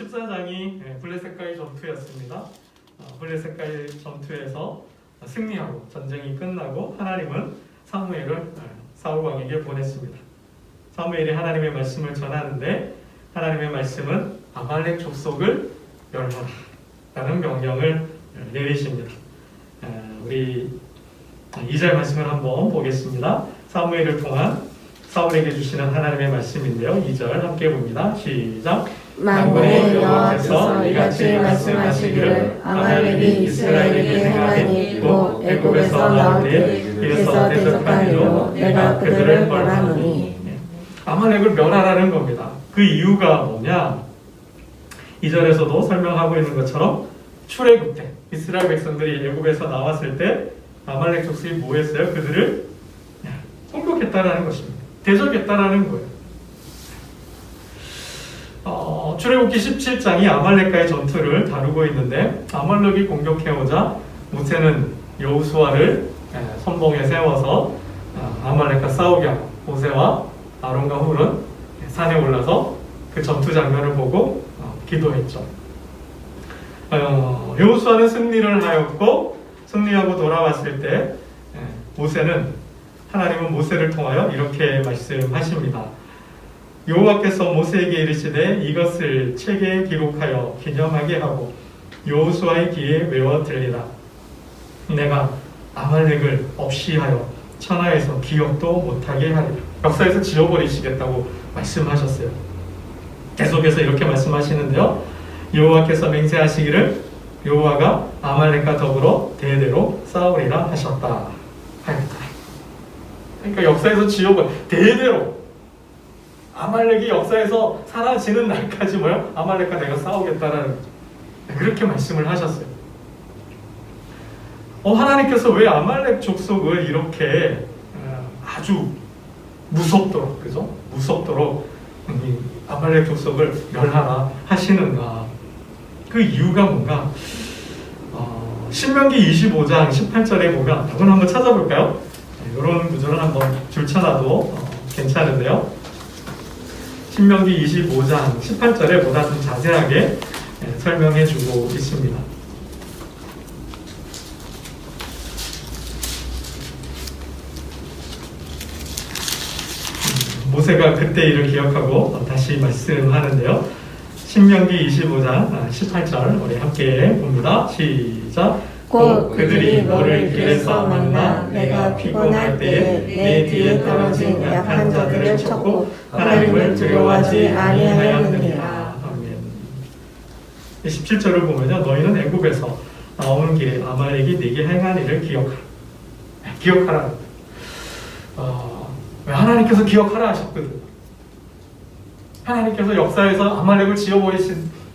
14장이 블레셋과의 전투였습니다. 블레셋과의 전투에서 승리하고 전쟁이 끝나고 하나님은 사무엘을 사울왕에게 보냈습니다. 사무엘이 하나님의 말씀을 전하는데 하나님의 말씀은 아말렉 족속을 멸하라 라는 명령을 내리십니다. 우리 2절 말씀을 한번 보겠습니다. 사무엘을 통한 사울에게 주시는 하나님의 말씀인데요. 2절 함께 봅니다. 시작. 만군의 여호와께서 이같이 말씀하시기를 아말렉이 이스라엘에게 행한 일 곧 애굽에서 나올 때 길에서 대적한 일로 내가 그들을 멸하노니. 아말렉을 멸하라는 겁니다. 그 이유가 뭐냐? 2절에서도 설명하고 있는 것처럼 출애굽 때 이스라엘 백성들이 애굽에서 나왔을 때 아말렉 족속이 뭐 했어요? 그들을 공격했다라는 것입니다. 대적했다라는 거예요. 출애굽기 17장이 아말렉과의 전투를 다루고 있는데 아말렉이 공격해오자 모세는 여호수아를 선봉에 세워서 아말렉과 싸우게 하고 모세와 아론과 훌은 산에 올라서 그 전투 장면을 보고 기도했죠. 여호수아는 승리를 하였고 승리하고 돌아왔을 때 하나님은 모세를 통하여 이렇게 말씀하십니다. 여호와께서 모세에게 이르시되 이것을 책에 기록하여 기념하게 하고 여호수아의 귀에 외워 들리라. 내가 아말렉을 없이 하여 천하에서 기억도 못하게 하리라. 역사에서 지워버리시겠다고 말씀하셨어요. 계속해서 이렇게 말씀하시는데요. 여호와께서 맹세하시기를 여호와가 아말렉과 더불어 대대로 싸우리라 하셨다 하였다. 그러니까 역사에서 지워버려 대대로 아말렉이 역사에서 사라지는 날까지 아말렉과 내가 싸우겠다라는 거죠. 그렇게 말씀을 하셨어요. 하나님께서 왜 아말렉 족속을 이렇게 아주 무섭도록, 그죠? 무섭도록 아말렉 족속을 멸하라 하시는가? 그 이유가 뭔가? 신명기 25장 18절에 보면, 이건 한번 찾아볼까요? 이런 구절을 한번 줄쳐놔도 괜찮은데요. 신명기 25장 18절에 보다 좀 자세하게 설명해 주고 있습니다. 모세가 그때 일을 기억하고 다시 말씀하는데요. 신명기 25장 18절 우리 함께 봅니다. 시작. 곧 그들이 너를 길에서 만나 내가 피곤할 때에 내 뒤에 떨어진 약한 자들을 쳤고 하나님을 두려워하지 아니하였느니라. 아멘. 17절을 보면요. 너희는 애굽에서 나오는 길에 아말렉이 네게 행한 일을 기억하라. 기억하라. 왜 하나님께서 기억하라 하셨거든. 하나님께서 역사에서 아말렉을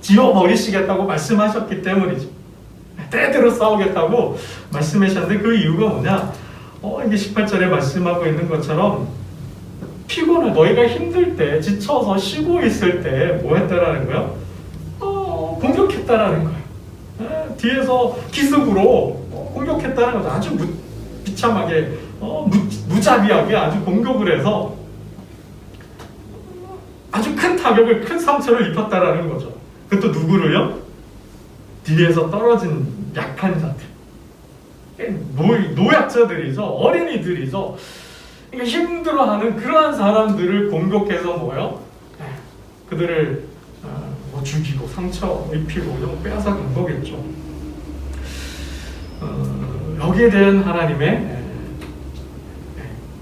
지워버리시겠다고 말씀하셨기 때문이죠. 때대로 싸우겠다고 말씀하셨는데 그 이유가 뭐냐? 이게 18절에 말씀하고 있는 것처럼 너희가 힘들 때, 지쳐서 쉬고 있을 때 뭐 했다라는 거예요? 공격했다라는 거예요. 뒤에서 기습으로 공격했다는 거죠. 아주 비참하게, 무자비하게 아주 공격을 해서 아주 큰 타격을, 큰 상처를 입혔다라는 거죠. 그것도 누구를요? 뒤에서 떨어진 약한 자들, 노약자들이죠. 어린이들이죠. 그러니까 힘들어하는 그러한 사람들을 공격해서 그들을 죽이고 상처 입히고 빼앗아간 거겠죠. 여기에 대한 하나님의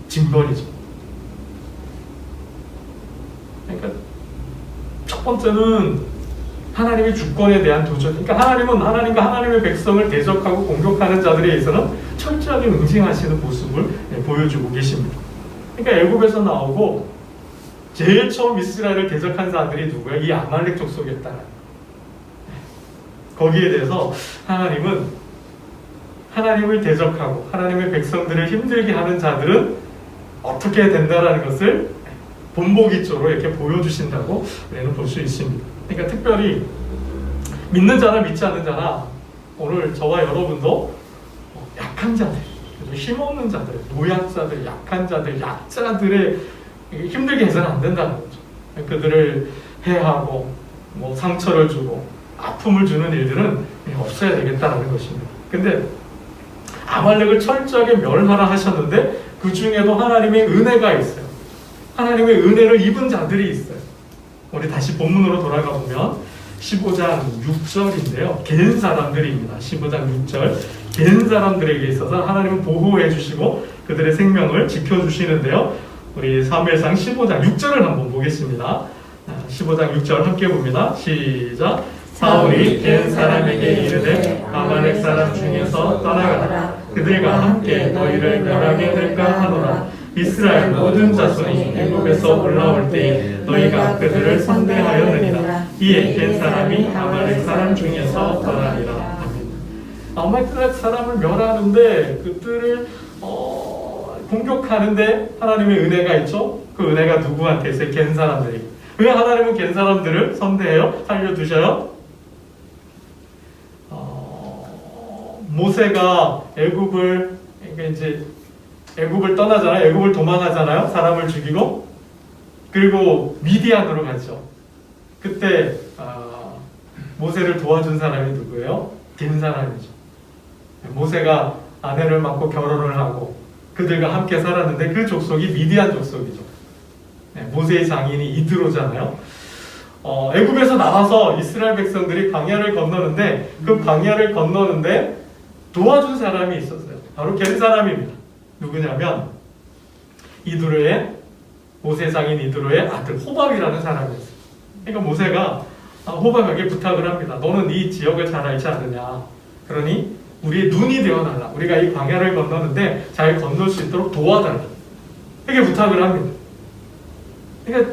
징벌이죠. 그러니까 첫 번째는 하나님의 주권에 대한 도전. 그러니까 하나님은 하나님과 하나님의 백성을 대적하고 공격하는 자들에 의해서는 철저하게 응징하시는 모습을 보여주고 계십니다. 그러니까 애굽에서 나오고 제일 처음 이스라엘을 대적한 자들이 누구야? 이 아말렉 족속이었다. 거기에 대해서 하나님은 하나님을 대적하고 하나님의 백성들을 힘들게 하는 자들은 어떻게 된다라는 것을 본보기조로 이렇게 보여주신다고 우리는 볼 수 있습니다. 그러니까 특별히 믿는 자나 믿지 않는 자나 오늘 저와 여러분도 약한 자들, 힘없는 자들, 노약자들, 약한 자들, 약자들의 힘들게 해서는 안 된다는 거죠. 그들을 해하고 뭐 상처를 주고 아픔을 주는 일들은 없어야 되겠다는 것입니다. 근데 아말렉을 철저하게 멸하라 하셨는데 그 중에도 하나님의 은혜가 있어요. 하나님의 은혜를 입은 자들이 있어요. 우리 다시 본문으로 돌아가 보면 15장 6절인데요. 갠 사람들입니다. 15장 6절. 갠 사람들에게 있어서 하나님은 보호해 주시고 그들의 생명을 지켜주시는데요. 우리 사무엘상 15장 6절을 한번 보겠습니다. 15장 6절 함께 봅니다. 시작. 사울이 갠 사람에게 이르되 아말렉 사람 중에서 떠나가라. 그들과 함께 너희를 멸하게 될까 하노라. 이스라엘 모든 자손이 애굽에서 올라올 때에 너희가 그들을 선대하였느니라. 이에 갠 사람이 아말렉 사람 중에서 떠나니라. 아말렉 사람을 멸하는데 그들을 공격하는데 하나님의 은혜가 있죠. 그 은혜가 누구한테 있어요? 갠 사람들이. 왜 하나님은 갠 사람들을 선대해요? 살려두셔요? 모세가 애굽을 떠나잖아요. 애굽을 도망하잖아요. 사람을 죽이고. 그리고 미디안으로 갔죠. 그때 모세를 도와준 사람이 누구예요? 갠 사람이죠. 모세가 아내를 맡고 결혼을 하고 그들과 함께 살았는데 그 족속이 미디안 족속이죠. 모세의 장인이 이드로잖아요. 애굽에서 나와서 이스라엘 백성들이 광야를 건너는데 그 광야를 건너는데 도와준 사람이 있었어요. 바로 갠 사람입니다. 누구냐면 이드로의 모세 장인 이드로의 아들 호밥이라는 사람이었어요. 그러니까 모세가 호밥에게 부탁을 합니다. 너는 이 지역을 잘 알지 않느냐. 그러니 우리의 눈이 되어달라. 우리가 이 광야를 건너는데 잘 건널 수 있도록 도와달라. 이렇게 부탁을 합니다. 그러니까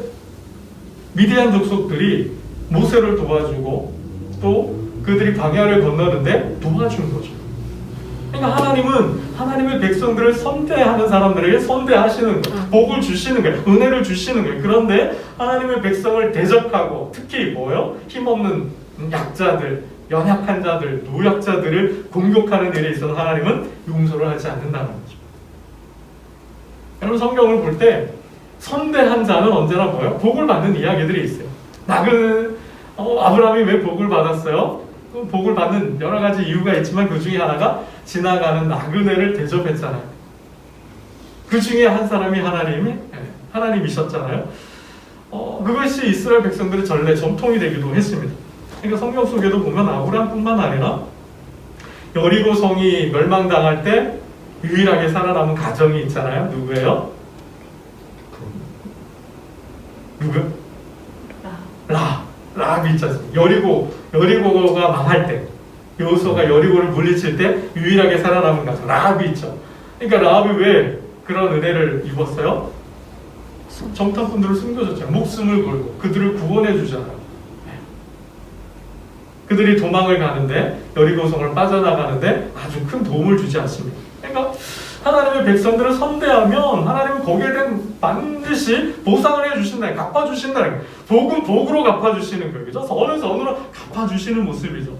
미디안 족속들이 모세를 도와주고 또 그들이 광야를 건너는데 도와준 거죠. 그러니까 하나님은 하나님의 백성들을 선대하는 사람들에게 선대하시는 거예요. 복을 주시는 거예요. 은혜를 주시는 거예요. 그런데 하나님의 백성을 대적하고 특히 뭐요? 힘없는 약자들, 연약한 자들, 노약자들을 공격하는 일에 있어서 하나님은 용서를 하지 않는다는 거죠. 여러분 성경을 볼 때 선대한 자는 언제나 뭐예요? 복을 받는 이야기들이 있어요. 아브라함이 왜 복을 받았어요? 복을 받는 여러 가지 이유가 있지만 그 중에 하나가 지나가는 나그네를 대접했잖아요. 그 중에 한 사람이 하나님이셨잖아요. 그것이 이스라엘 백성들의 전례, 전통이 되기도 했습니다. 그러니까 성경 속에도 보면 아브라함뿐만 아니라 여리고 성이 멸망당할 때 유일하게 살아남은 가정이 있잖아요. 누구예요? 누구? 라합이 있잖아요. 여리고가 망할 때, 여호수아가 여리고를 물리칠 때 유일하게 살아남은 가정 라합이 있죠. 그러니까 라합이 왜 그런 은혜를 입었어요? 정탐꾼들을 숨겨줬잖아요. 목숨을 걸고 그들을 구원해 주잖아요. 그들이 도망을 가는데 여리고성을 빠져나가는데 아주 큰 도움을 주지 않습니다. 그러니까 하나님의 백성들을 선대하면 하나님은 거기에 대한 반드시 보상을 해주신다, 갚아주신다. 복은 복으로 갚아주시는 거예요. 그죠? 선은 선으로 갚아주시는 모습이죠.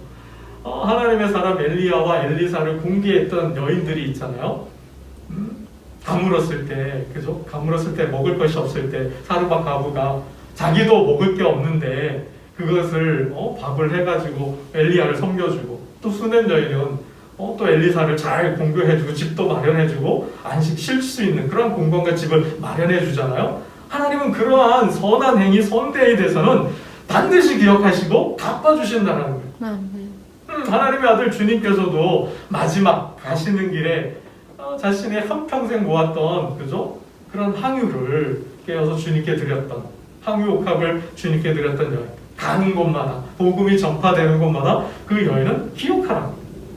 하나님의 사람 엘리야와 엘리사를 공개했던 여인들이 있잖아요. 가물었을 때, 그죠? 가물었을 때 먹을 것이 없을 때 사르밧 과부가 자기도 먹을 게 없는데 그것을 밥을 해가지고 엘리야를 섬겨주고 또 수냄 여인은 또 엘리사를 잘 공교해주고 집도 마련해주고 안식 쉴 수 있는 그런 공간과 집을 마련해주잖아요. 하나님은 그러한 선한 행위, 선대에 대해서는 반드시 기억하시고 갚아주신다는 거예요. 하나님의 아들 주님께서도 마지막 가시는 길에 자신의 한평생 모았던 그죠? 그런 항유를 깨어서 주님께 드렸던 항유 옥합을 주님께 드렸던 여인, 가는 곳마다 복음이 전파되는 곳마다 그 여인은 기억하라.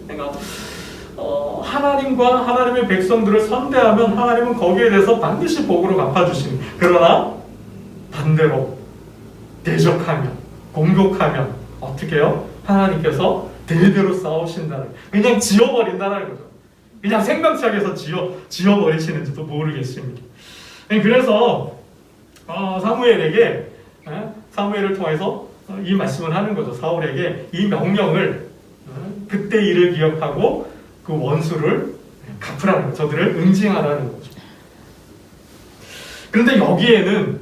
그러니까 하나님과 하나님의 백성들을 선대하면 하나님은 거기에 대해서 반드시 복으로 갚아주시는. 그러나 반대로 대적하면, 공격하면 어떻게 해요? 하나님께서 대대로 싸우신다는, 그냥 지워버린다는 거죠. 그냥 생명치 하게서 지워버리시는지도 모르겠습니다. 그래서 사무엘을 통해서 이 말씀을 하는 거죠. 사울에게 이 명령을 그때 일을 기억하고 그 원수를 갚으라는 거죠. 저들을 응징하라는 거죠. 그런데 여기에는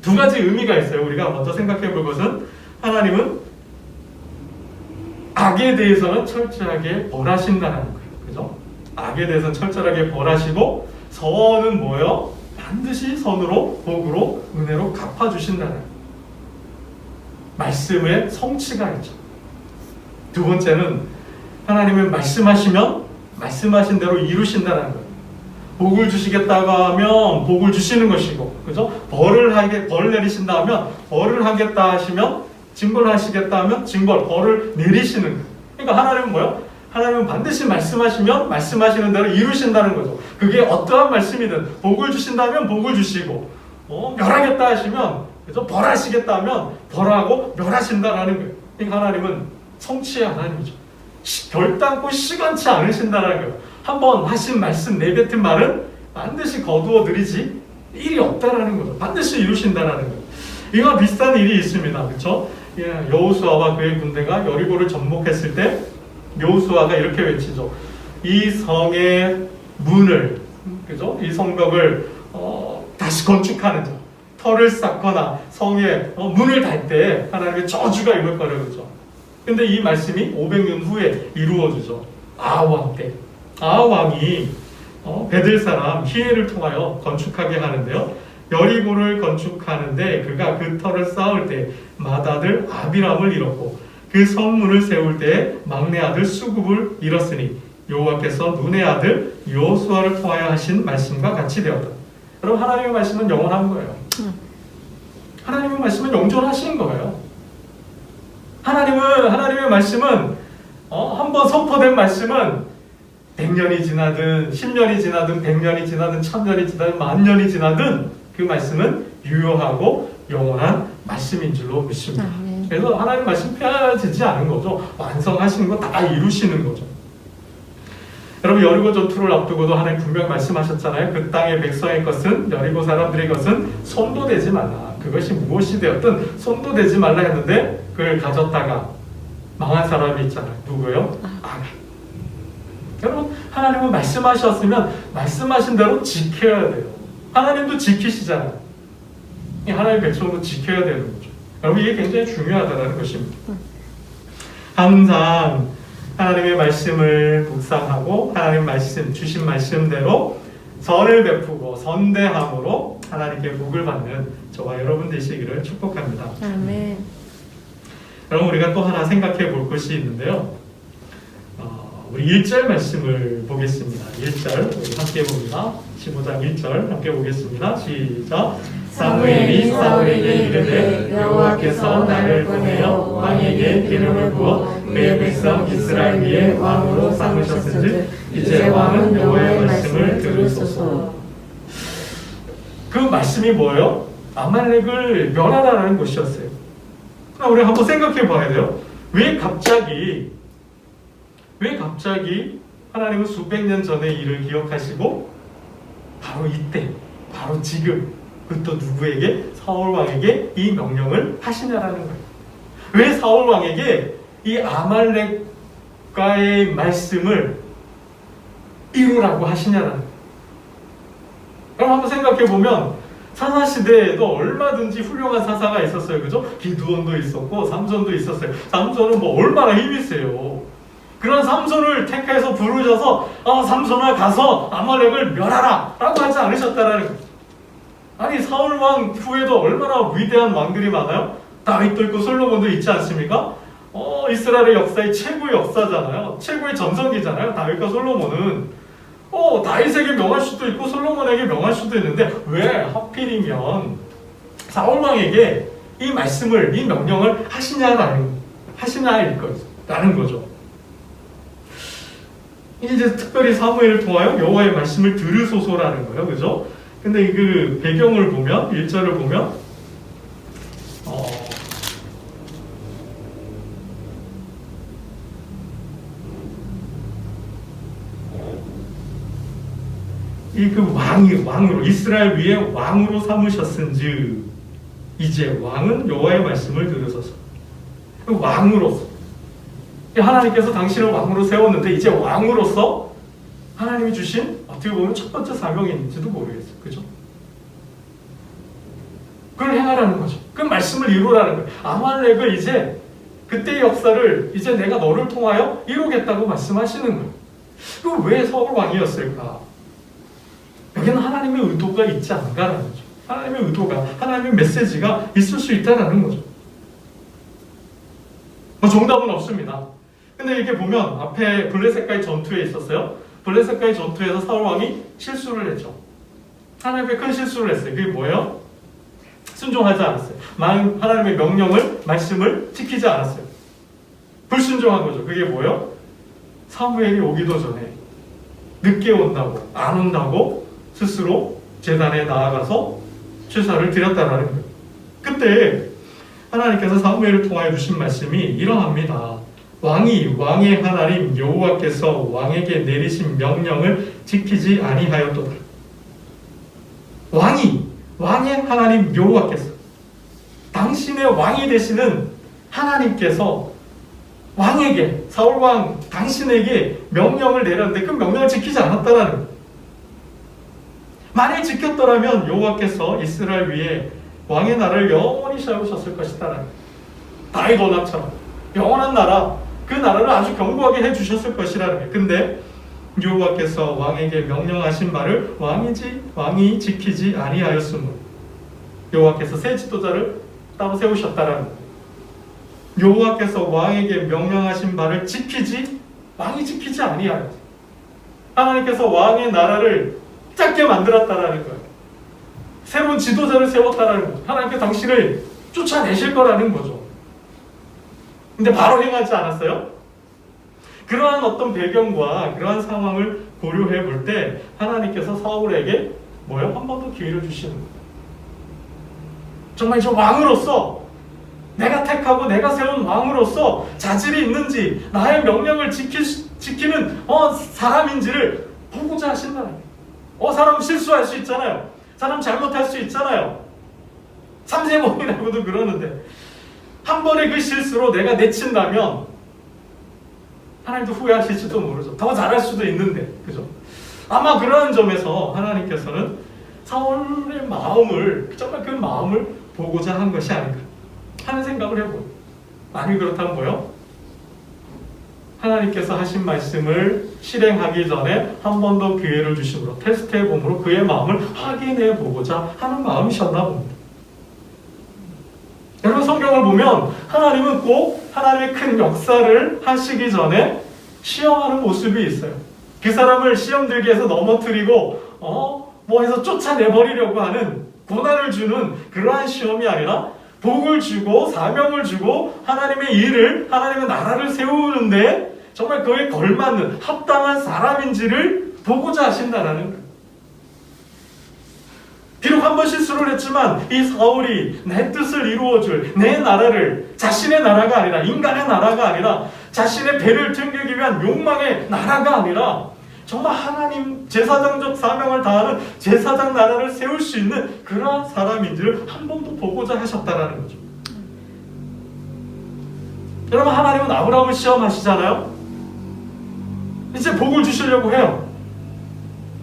두 가지 의미가 있어요. 우리가 먼저 생각해 볼 것은 하나님은 악에 대해서는 철저하게 벌하신다는 거예요. 그죠? 악에 대해서는 철저하게 벌하시고 선은 뭐예요? 반드시 선으로, 복으로, 은혜로 갚아주신다는 거예요. 말씀의 성취가 있죠. 두 번째는 하나님은 말씀하시면 말씀하신 대로 이루신다는 거예요. 복을 주시겠다고 하면 복을 주시는 것이고, 그죠? 벌을 내리신다 하면 벌을 하겠다 하시면 징벌하시겠다 하면 벌을 내리시는 거예요. 그러니까 하나님은 뭐예요? 하나님은 반드시 말씀하시면 말씀하시는 대로 이루신다는 거죠. 그게 어떠한 말씀이든 복을 주신다면 복을 주시고, 멸하겠다 하시면, 그죠? 벌하시겠다 하면 벌하고 멸하신다라는 거예요. 그러니까 하나님은 성취의 하나님이죠. 결단코 시간치 않으신다는 거예요. 한번 하신 말씀 내뱉은 말은 반드시 거두어 드리지 일이 없다라는 거죠. 반드시 이루신다라는 거예요. 이와 비슷한 일이 있습니다. 그렇죠? 여호수아와 그의 군대가 여리고를 정복했을 때 여호수아가 이렇게 외치죠. 이 성의 문을, 그죠? 이 성벽을 다시 건축하는 자, 터를 쌓거나 성의 문을 달 때 하나님의 저주가 임할 거라고 그러죠. 근데 이 말씀이 500년 후에 이루어지죠. 아하왕 때. 아하왕이 베들 사람 히엘을 통하여 건축하게 하는데요. 여리고를 건축하는데 그가 그 터를 쌓을 때 맏아들 아비람을 잃었고 그 성문을 세울 때 막내 아들 수굽을 잃었으니 여호와께서 눈의 아들 여호수아를 통하여 하신 말씀과 같이 되었다. 여러분, 하나님의 말씀은 영원한 거예요. 하나님의 말씀은 영존하신 거예요. 하나님의 말씀은 한번 선포된 말씀은 100년이 지나든 10년이 지나든 100년이 지나든 1000년이 지나든 10,000년이 지나든 그 말씀은 유효하고 영원한 말씀인 줄로 믿습니다. 그래서 하나님 말씀 폐하지 않은 거죠. 완성하시는 거 다 이루시는 거죠. 여러분, 여리고 전투를 앞두고도 하나님 분명 말씀하셨잖아요. 그 땅의 백성의 것은, 여리고 사람들의 것은 손도 대지 말라. 그것이 무엇이 되었든 손도 대지 말라 했는데 그걸 가졌다가 망한 사람이 있잖아요. 누구요? 악. 여러분, 하나님은 말씀하셨으면 말씀하신 대로 지켜야 돼요. 하나님도 지키시잖아요. 하나님의 백성도 지켜야 되는 거죠. 여러분, 이게 굉장히 중요하다는 것입니다. 항상 하나님의 말씀을 묵상하고 하나님 말씀, 주신 말씀대로 선을 베푸고 선대함으로 하나님께 복을 받는 저와 여러분 되시기를 축복합니다. 아멘. 여러분, 우리가 또 하나 생각해 볼 것이 있는데요. 우리 1절 말씀을 보겠습니다. 1절 우리 함께 봅니다. 15장 1절 함께 보겠습니다. 시작. 사무엘이 사울에게 이르되 여호와께서 나를 보내어 왕에게 기름을 부어 그의 백성 이스라엘 위에 왕으로 삼으셨은즉 이제 왕은 여호와의 말씀을 들으소서. 그 말씀이 뭐예요? 아말렉을 멸하라는 것이었어요. 우리 한번 생각해 봐야 돼요. 왜 갑자기 하나님은 수백 년 전의 일을 기억하시고 바로 이때, 바로 지금 그 또 누구에게? 사울 왕에게 이 명령을 하시냐라는 거예요. 왜 사울 왕에게 이 아말렉과의 말씀을 이루라고 하시냐라는 거예요. 그럼 한번 생각해 보면 사사 시대에도 얼마든지 훌륭한 사사가 있었어요. 그죠? 기드온도 있었고 삼손도 있었어요. 삼손은 뭐 얼마나 힘이 세요. 그런 삼손을 택해서 부르셔서 삼손아 가서 아말렉을 멸하라 라고 하지 않으셨다라는 거죠. 아니, 사울왕 후에도 얼마나 위대한 왕들이 많아요? 다윗도 있고 솔로몬도 있지 않습니까? 이스라엘의 역사의 최고의 역사잖아요. 최고의 전성기잖아요. 다윗과 솔로몬은 다윗에게 명할 수도 있고 솔로몬에게 명할 수도 있는데 왜 하필이면 사울왕에게 이 말씀을, 이 명령을 하시냐라는 거죠. 이제 특별히 사무엘을 통하여 여호와의 말씀을 들으소서라는 거예요. 그죠? 근데 그 배경을 보면, 1절을 보면 이 그 왕으로 이스라엘 위에 왕으로 삼으셨은즉 이제 왕은 여호와의 말씀을 들으소서. 그 왕으로서 하나님께서 당신을 왕으로 세웠는데 이제 왕으로서 하나님이 주신 어떻게 보면 첫 번째 사명인지도 모르겠어요. 그죠? 그걸 행하라는 거죠. 그 말씀을 이루라는 거예요. 아말렉을 이제 그때의 역사를 이제 내가 너를 통하여 이루겠다고 말씀하시는 거예요. 그 왜 사울 왕이었을까? 여기는 하나님의 의도가 있지 않은가라는 거죠. 하나님의 의도가, 하나님의 메시지가 있을 수 있다는 거죠. 뭐 정답은 없습니다. 근데 이렇게 보면 앞에 블레셋과의 전투에 있었어요. 블레셋과의 전투에서 사울 왕이 실수를 했죠. 하나님의 큰 실수를 했어요. 그게 뭐예요? 순종하지 않았어요. 하나님의 명령을, 말씀을 지키지 않았어요. 불순종한 거죠. 그게 뭐예요? 사무엘이 오기도 전에 늦게 온다고, 안 온다고 스스로 제단에 나아가서 제사를 드렸다라는 거예요. 그때 하나님께서 사무엘을 통하여 주신 말씀이 이러합니다. 왕의 하나님 여호와께서 왕에게 내리신 명령을 지키지 아니하였도다. 왕의 하나님 여호와께서, 당신의 왕이 되시는 하나님께서 왕에게, 사울왕 당신에게 명령을 내렸는데 그 명령을 지키지 않았다라는 거예요. 만일 지켰더라면 여호와께서 이스라엘 위에 왕의 나라를 영원히 세우셨을 것이다. 다윗 원합처럼 영원한 나라, 그 나라를 아주 견고하게 해주셨을 것이라는 거예요. 근데 여호와께서 왕에게 명령하신 바를 왕이 지키지 아니하였으므로 여호와께서 새 지도자를 따로 세우셨다라는 거예요. 여호와께서 왕에게 명령하신 바를 왕이 지키지 아니하였어요. 하나님께서 왕의 나라를 작게 만들었다라는 거예요. 새로운 지도자를 세웠다라는 거죠. 하나님께서 당신을 쫓아내실 거라는 거죠. 근데 바로 행하지 않았어요? 그러한 어떤 배경과 그러한 상황을 고려해 볼 때 하나님께서 사울에게 한 번 더 기회를 주시는 거예요. 정말 저 왕으로서, 내가 택하고 내가 세운 왕으로서 자질이 있는지, 나의 명령을 지키는 사람인지를 보고자 하신다는 거예요. 사람 실수할 수 있잖아요. 사람 잘못할 수 있잖아요. 삼세범이라고도 그러는데 한 번의 그 실수로 내가 내친다면 하나님도 후회하실지도 모르죠. 더 잘할 수도 있는데, 그죠? 아마 그러한 점에서 하나님께서는 사울의 마음을, 정말 그 마음을 보고자 한 것이 아닌가 하는 생각을 해보요. 만일 그렇다면 뭐요? 하나님께서 하신 말씀을 실행하기 전에 한 번 더 기회를 주심으로, 테스트해 봄으로 그의 마음을 확인해 보고자 하는 마음이셨나 봅니다. 여러분, 성경을 보면 하나님은 꼭 하나님의 큰 역사를 하시기 전에 시험하는 모습이 있어요. 그 사람을 시험 들게 해서 넘어뜨리고 해서 쫓아내버리려고 하는, 고난을 주는 그러한 시험이 아니라 복을 주고 사명을 주고 하나님의 일을, 하나님의 나라를 세우는데 정말 그에 걸맞는 합당한 사람인지를 보고자 하신다라는 거예요. 비록 한 번 실수를 했지만 이 사울이 내 뜻을 이루어줄, 내 나라를, 자신의 나라가 아니라, 인간의 나라가 아니라 자신의 배를 튕기기 위한 욕망의 나라가 아니라 정말 하나님 제사장적 사명을 다하는 제사장 나라를 세울 수 있는 그러한 사람인지를 한 번 더 보고자 하셨다라는 거죠. 여러분, 하나님은 아브라함을 시험하시잖아요. 이제 복을 주시려고 해요.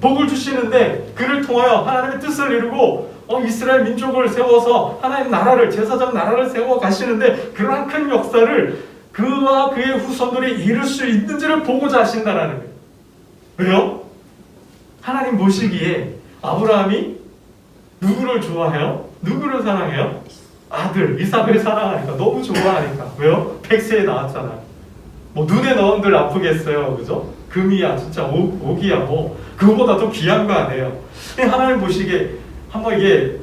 복을 주시는데 그를 통하여 하나님의 뜻을 이루고 이스라엘 민족을 세워서 하나님 나라를, 제사장 나라를 세워 가시는데 그러한 큰 역사를 그와 그의 후손들이 이룰 수 있는지를 보고자 하신다라는 거예요. 왜요? 하나님 보시기에 아브라함이 누구를 좋아해요? 누구를 사랑해요? 아들 이삭을 사랑하니까, 너무 좋아하니까. 왜요? 백세에 나왔잖아요. 눈에 넣은들 아프겠어요, 그죠? 금이야, 진짜 옥이야, 그거보다 더 귀한 거 아니에요. 하나님 보시기에 한번 이게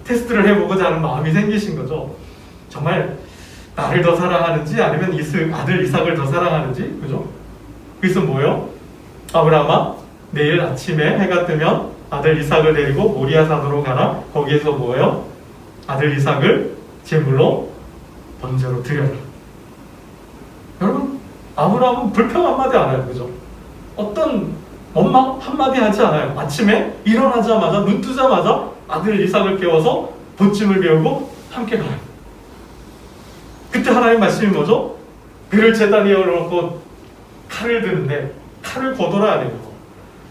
테스트를 해보고자 하는 마음이 생기신 거죠. 정말 나를 더 사랑하는지 아니면 아들 이삭을 더 사랑하는지, 그죠? 그래서 뭐예요? 아브라함아, 내일 아침에 해가 뜨면 아들 이삭을 데리고 모리아산으로 가라. 거기에서 뭐예요? 아들 이삭을 제물로 번제로 드려라. 여러분, 아브라함은 불평 한마디 안 해요, 그죠? 어떤 원망 한마디 하지 않아요. 아침에 일어나자마자, 눈 뜨자마자 아들 이삭을 깨워서 보찜을 메우고 함께 가요. 그때 하나님 말씀이 뭐죠? 그를 제단 위에 올려놓고 칼을 드는데 칼을 거둬라 하는 거죠.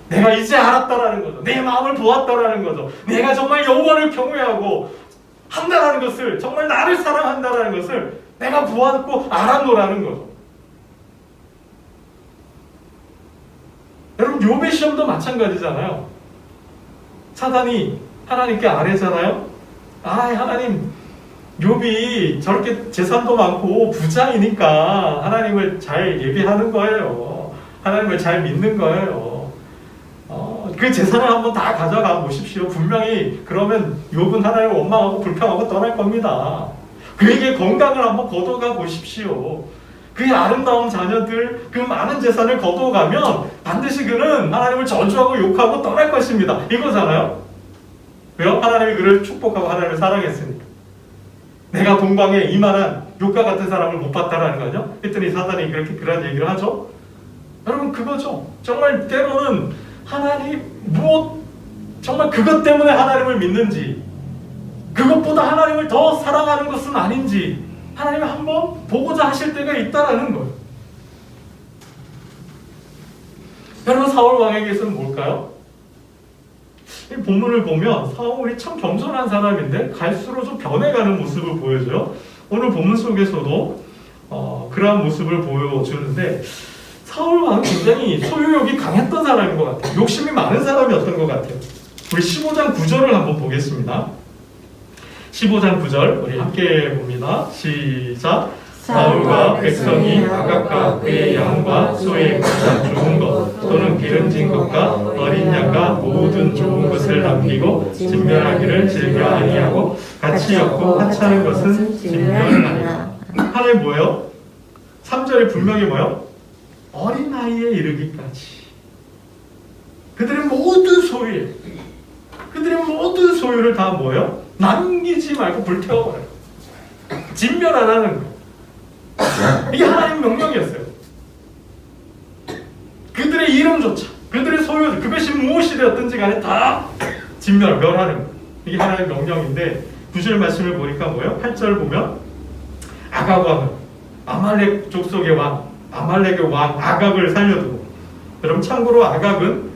내가 이제 알았다라는 거죠. 내 마음을 보았다라는 거죠. 내가 정말 여호와를 경외하고 한다라는 것을, 정말 나를 사랑한다라는 것을 내가 보았고 알아노라는 거죠. 여러분, 욥의 시험도 마찬가지잖아요. 사단이 하나님께 아뢰잖아요. 하나님, 욥이 저렇게 재산도 많고 부자이니까 하나님을 잘 예배하는 거예요. 하나님을 잘 믿는 거예요. 그 재산을 한번 다 가져가 보십시오. 분명히 그러면 욥은 하나님을 원망하고 불평하고 떠날 겁니다. 그에게 건강을 한번 거둬가 보십시오. 그의 아름다운 자녀들, 그 많은 재산을 거둬가면 반드시 그는 하나님을 저주하고 욕하고 떠날 것입니다. 이거잖아요. 왜요? 하나님이 그를 축복하고 하나님을 사랑했으니까. 내가 동방에 이만한 욥과 같은 사람을 못 봤다라는 거죠. 했더니 사단이 그런 얘기를 하죠. 여러분, 그거죠. 정말 때로는 하나님 정말 그것 때문에 하나님을 믿는지, 그것보다 하나님을 더 사랑하는 것은 아닌지 하나님이 한번 보고자 하실 때가 있다라는 거예요. 여러분, 사울 왕에게서는 뭘까요? 이 본문을 보면 사울이 참 겸손한 사람인데 갈수록 좀 변해가는 모습을 보여줘요. 오늘 본문 속에서도 그러한 모습을 보여주는데, 사울 왕은 굉장히 소유욕이 강했던 사람인 것 같아요. 욕심이 많은 사람이었던 것 같아요. 우리 15장 9절을 한번 보겠습니다. 15장 9절 우리 함께 봅니다. 시작. 사울과 백성이 아각과 그의 양과 소의 가장 좋은 것 또는 기름진 것과 어린 양과 모든 좋은 것을 남기고 진멸하기를 즐겨 아니하고 같이 엮고 하찮은 것은 진멸하니라. 하나님 뭐예요? 3절에 분명히 뭐예요? 어린 나이에 이르기까지 그들의 모든 소유를 다 뭐예요? 남기지 말고 불태워버려요. 진멸 안 하는 거. 이게 하나님 명령이었어요. 그들의 이름조차, 그들의 소유, 그것이 무엇이 되었든지 간에 다 멸하는 거. 이게 하나님 명령인데, 9절 말씀을 보니까 뭐예요? 8절 보면 아각 왕은 아말렉 족속의 왕, 아말렉의 왕 아각을 살려두고, 여러분 참고로 아각은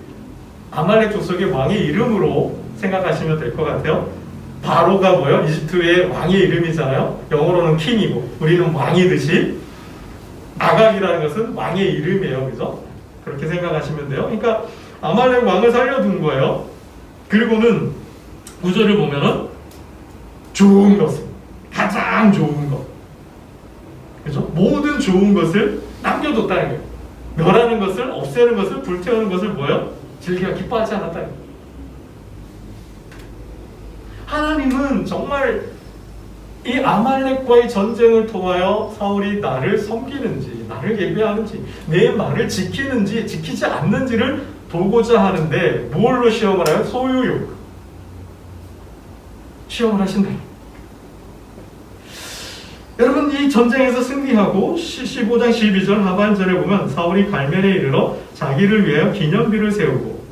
아말렉 족속의 왕의 이름으로 생각하시면 될 것 같아요. 바로가 뭐예요? 이집트의 왕의 이름이잖아요. 영어로는 킹이고 우리는 왕이듯이 아각이라는 것은 왕의 이름이에요. 그죠? 그렇게 생각하시면 돼요. 그러니까 아말렉 왕을 살려둔 거예요. 그리고는 9절을 보면은 좋은 것을, 가장 좋은 것, 그죠? 모든 좋은 것을 남겨뒀다는 거예요. 멸하는 것을, 없애는 것을, 불태우는 것을 뭐예요? 즐겨 기뻐하지 않았다는 거예요. 하나님은 정말 이 아말렉과의 전쟁을 통하여 사울이 나를 섬기는지, 나를 예배하는지, 내 말을 지키는지, 지키지 않는지를 보고자 하는데, 뭘로 시험을 해요? 소유욕. 시험을 하신다. 여러분, 이 전쟁에서 승리하고 15장 12절 하반절에 보면 사울이 갈멜에 이르러 자기를 위하여 기념비를 세우고,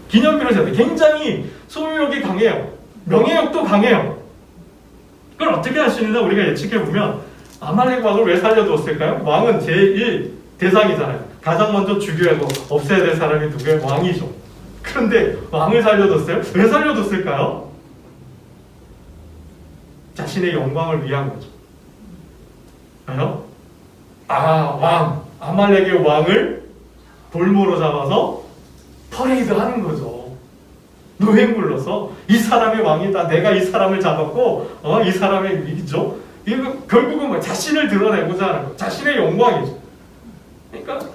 굉장히 소유욕이 강해요. 명예욕도 강해요. 그걸 어떻게 할 수 있느냐 우리가 예측해보면, 아말렉 왕을 왜 살려두었을까요? 왕은 제1 대상이잖아요. 가장 먼저 죽여야 하고 없애야 될 사람이 누구예요? 왕이죠. 그런데 왕을 살려뒀어요? 왜 살려뒀을까요? 자신의 영광을 위한 거죠. 왜요? 아말렉의 왕을 볼모로 잡아서 퍼레이드 하는 거죠. 노행 불러서 이 사람이 왕이다. 내가 이 사람을 잡았고, 이 사람의 위기죠. 이거 결국은 뭐 자신을 드러내고자 하는 거, 자신의 영광이죠. 그러니까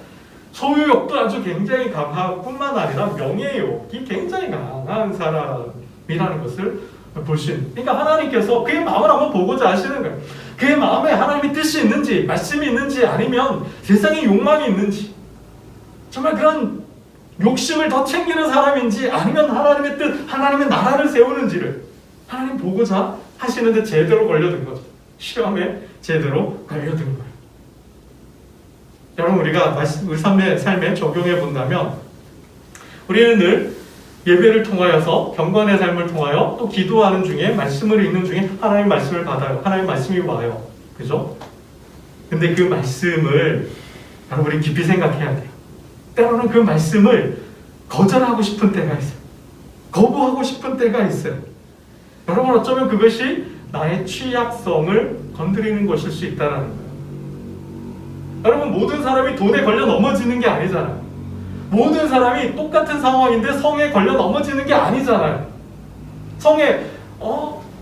소유욕도 아주 굉장히 강하고 뿐만 아니라 명예욕이 굉장히 강한 사람이라는 것을 볼 수 있는. 그러니까 하나님께서 그의 마음을 한번 보고자 하시는 거예요. 그의 마음에 하나님의 뜻이 있는지, 말씀이 있는지, 아니면 세상의 욕망이 있는지, 정말 그런 욕심을 더 챙기는 사람인지, 아니면 하나님의 뜻, 하나님의 나라를 세우는지를 하나님 보고자 하시는데 제대로 걸려든 거죠. 시험에 제대로 걸려든 거예요. 여러분, 우리가 우리 삶에 적용해 본다면, 우리는 늘 예배를 통하여서, 경건의 삶을 통하여, 또 기도하는 중에, 말씀을 읽는 중에 하나님 말씀을 받아요. 하나님 말씀이 와요. 그죠? 근데 그 말씀을 여러분, 우리 깊이 생각해야 돼요. 때로는 그 말씀을 거절하고 싶은 때가 있어요. 거부하고 싶은 때가 있어요. 여러분 어쩌면 그것이 나의 취약성을 건드리는 것일 수 있다는 거예요. 여러분 모든 사람이 돈에 걸려 넘어지는 게 아니잖아요. 모든 사람이 똑같은 상황인데 성에 걸려 넘어지는 게 아니잖아요. 성에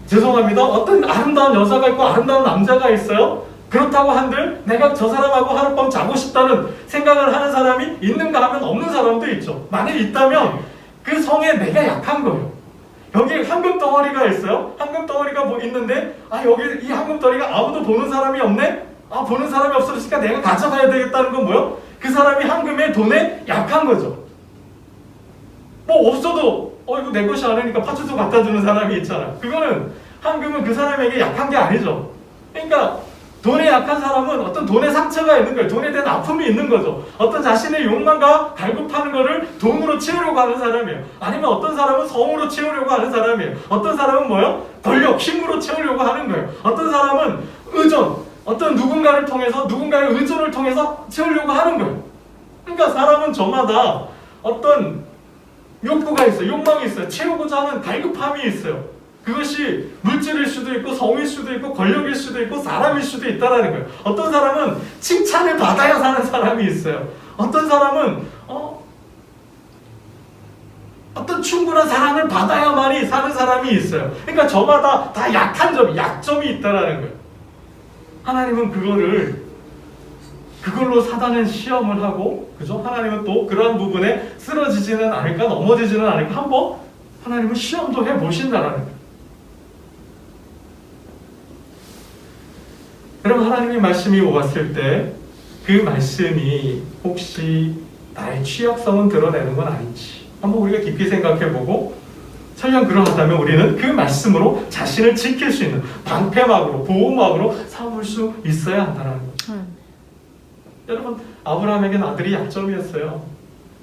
죄송합니다. 어떤 아름다운 여자가 있고 아름다운 남자가 있어요. 그렇다고 한들 내가 저 사람하고 하룻밤 자고 싶다는 생각을 하는 사람이 있는가 하면 없는 사람도 있죠. 만약 있다면 그 성에 내가 약한 거예요. 여기 황금 덩어리가 있어요. 황금 덩어리가 뭐 있는데 여기 이 황금 덩어리가 아무도 보는 사람이 없네. 보는 사람이 없으니까 내가 가져가야 되겠다는 건 뭐예요? 그 사람이 황금에 돈에 약한 거죠. 뭐 없어도 이거 내 것이 아니니까 파출소 갖다 주는 사람이 있잖아. 그거는 황금은 그 사람에게 약한 게 아니죠. 그러니까 돈에 약한 사람은 어떤 돈의 상처가 있는 거예요. 돈에 대한 아픔이 있는 거죠. 어떤 자신의 욕망과 갈급하는 거를 돈으로 채우려고 하는 사람이에요. 아니면 어떤 사람은 성으로 채우려고 하는 사람이에요. 어떤 사람은 뭐예요? 권력, 힘으로 채우려고 하는 거예요. 어떤 사람은 의존, 어떤 누군가를 통해서 누군가의 의존을 통해서 채우려고 하는 거예요. 그러니까 사람은 저마다 어떤 욕구가 있어요. 욕망이 있어요. 채우고자 하는 갈급함이 있어요. 그것이 물질일 수도 있고 성일 수도 있고 권력일 수도 있고 사람일 수도 있다라는 거예요. 어떤 사람은 칭찬을 받아야 사는 사람이 있어요. 어떤 사람은 어떤 충분한 사랑을 받아야만이 사는 사람이 있어요. 그러니까 저마다 다 약한 점이, 약점이 있다라는 거예요. 하나님은 그걸로 사단은 시험을 하고, 그죠? 하나님은 또 그러한 부분에 쓰러지지는 않을까, 넘어지지는 않을까, 한번 하나님은 시험도 해보신다라는 거예요. 여러분, 하나님의 말씀이 왔을 때 그 말씀이 혹시 나의 취약성은 드러내는 건 아닌지 한번 우리가 깊이 생각해보고, 설령 그러하다면 우리는 그 말씀으로 자신을 지킬 수 있는 방패막으로, 보호막으로 삼을 수 있어야 한다는 거죠. 여러분, 아브라함에게는 아들이 약점이었어요.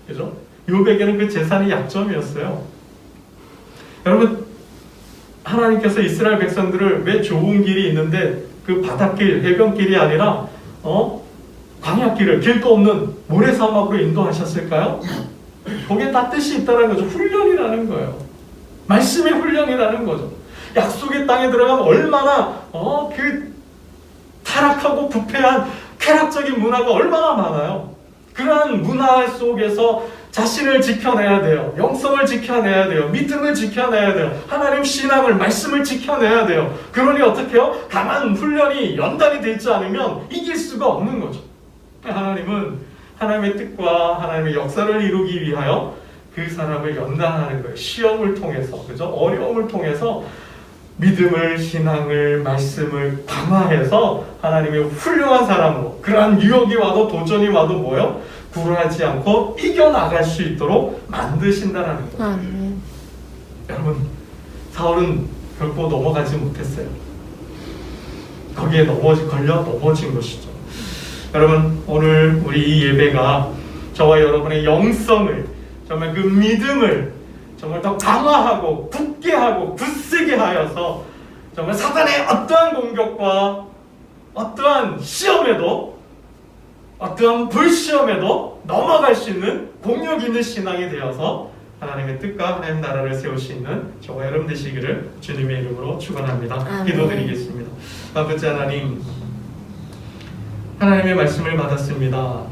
그죠? 욥에게는 그 재산이 약점이었어요. 여러분, 하나님께서 이스라엘 백성들을 왜 좋은 길이 있는데 그 바닷길, 해변길이 아니라 광야길을, 길도 없는 모래사막으로 인도하셨을까요? 거기에 다 뜻이 있다는 거죠. 훈련이라는 거예요. 말씀의 훈련이라는 거죠. 약속의 땅에 들어가면 얼마나 그 타락하고 부패한 쾌락적인 문화가 얼마나 많아요. 그러한 문화 속에서 자신을 지켜내야 돼요. 영성을 지켜내야 돼요. 믿음을 지켜내야 돼요. 하나님 신앙을, 말씀을 지켜내야 돼요. 그러니 어떻게 해요? 강한 훈련이 연단이 되지 않으면 이길 수가 없는 거죠. 하나님은 하나님의 뜻과 하나님의 역사를 이루기 위하여 그 사람을 연단하는 거예요. 시험을 통해서, 그죠? 어려움을 통해서 믿음을, 신앙을, 말씀을 강화해서 하나님의 훌륭한 사람으로, 그러한 유혹이 와도 도전이 와도 뭐요? 굴하지 않고 이겨나갈 수 있도록 만드신다는 거예요. 여러분, 사울은 결코 넘어가지 못했어요. 거기에 걸려 넘어진 것이죠. 여러분, 오늘 우리 이 예배가 저와 여러분의 영성을, 정말 그 믿음을 정말 더 강화하고 굳게 하고 굳세게 하여서 정말 사단의 어떠한 공격과 어떠한 시험에도, 어떠한 불시험에도 넘어갈 수 있는 공력 있는 신앙이 되어서 하나님의 뜻과 하나님 나라를 세울 수 있는 저와 여러분 되시기를 주님의 이름으로 축원합니다. 기도드리겠습니다. 아버지 하나님, 하나님의 말씀을 받았습니다.